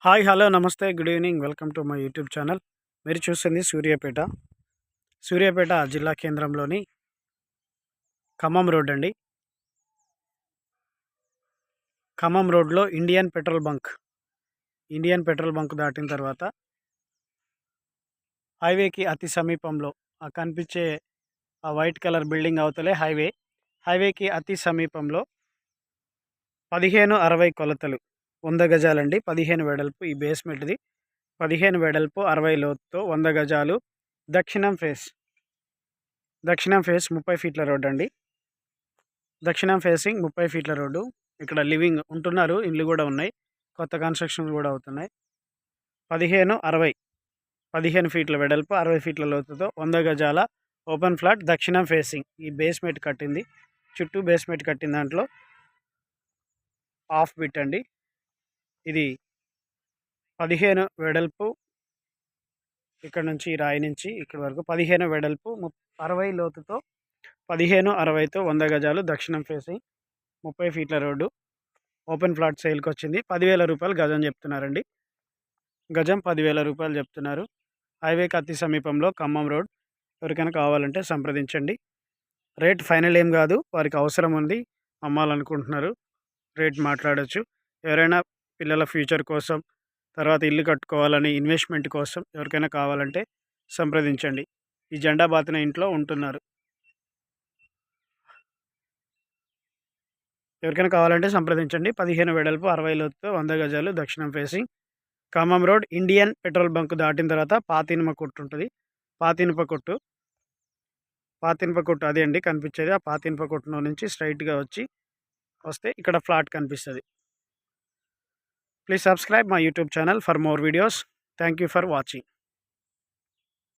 Hi hello నమస్తే good evening welcome to my YouTube channel. మీరు చూస్తుంది సూర్యాపేట జిల్లా కేంద్రంలోని ఖమ్మం రోడ్ అండి. ఖమ్మం రోడ్లో ఇండియన్ పెట్రోల్ బంక్ దాటిన తర్వాత హైవేకి అతి సమీపంలో కనిపించే ఆ వైట్ కలర్ బిల్డింగ్ అవతలే హైవేకి అతి సమీపంలో 1560 కొలతలు 100 గజాలండి. 15 వెడల్పు ఈ బేస్మెంట్ది. 15 వెడల్పు 60 లోతుతో 100 గజాలు. దక్షిణం ఫేస్ 30 ఫీట్ల రోడ్ అండి. దక్షిణం ఫేసింగ్ 30 ఫీట్ల రోడ్డు. ఇక్కడ లివింగ్ ఉంటున్నారు, ఇండ్లు కూడా ఉన్నాయి, కొత్త కన్స్ట్రక్షన్లు కూడా అవుతున్నాయి. 15 ఫీట్ల వెడల్పు 60 ఫీట్ల లోతుతో 100 గజాల ఓపెన్ ఫ్లాట్. దక్షిణం ఫేసింగ్ ఈ బేస్మెంట్ కట్టింది, చుట్టూ బేస్మెంట్ కట్టిన దాంట్లో హాఫ్ బిట్ అండి. ఇది 15 వెడల్పు, ఇక్కడ నుంచి రాయి నుంచి ఇక్కడ వరకు 15 వెడల్పు 60 లోతుతో 1560తో 100 గజాలు. దక్షిణం ఫేసింగ్ 30 ఫీట్ల రోడ్డు. ఓపెన్ ఫ్లాట్ సేల్కి వచ్చింది. 10,000 రూపాయలు గజం చెప్తున్నారండి. గజం 10,000 రూపాయలు చెప్తున్నారు. హైవేకి అతి సమీపంలో ఖమ్మం రోడ్. ఎవరికైనా కావాలంటే సంప్రదించండి. రేట్ ఫైనల్ ఏం కాదు, వారికి అవసరం ఉంది, అమ్మాలనుకుంటున్నారు, రేట్ మాట్లాడచ్చు. ఎవరైనా పిల్లల ఫ్యూచర్ కోసం, తర్వాత ఇల్లు కట్టుకోవాలని, ఇన్వెస్ట్మెంట్ కోసం ఎవరికైనా కావాలంటే సంప్రదించండి. ఈ జెండా బాతిన ఇంట్లో ఉంటున్నారు. ఎవరికైనా కావాలంటే సంప్రదించండి. 15 వెడల్పు 60 లోతుతో 100 గజాలు. దక్షిణం facing Khammam road. Indian petrol bunk దాటిన తర్వాత పాతినిప కొట్టు ఉంటుంది. పాతినిప కొట్టు అదే అండి కనిపించేది. ఆ పాతినిప కొట్టులో నుంచి స్ట్రైట్గా వస్తే ఇక్కడ ఫ్లాట్ కనిపిస్తుంది. Please subscribe my YouTube channel for more videos. Thank you for watching.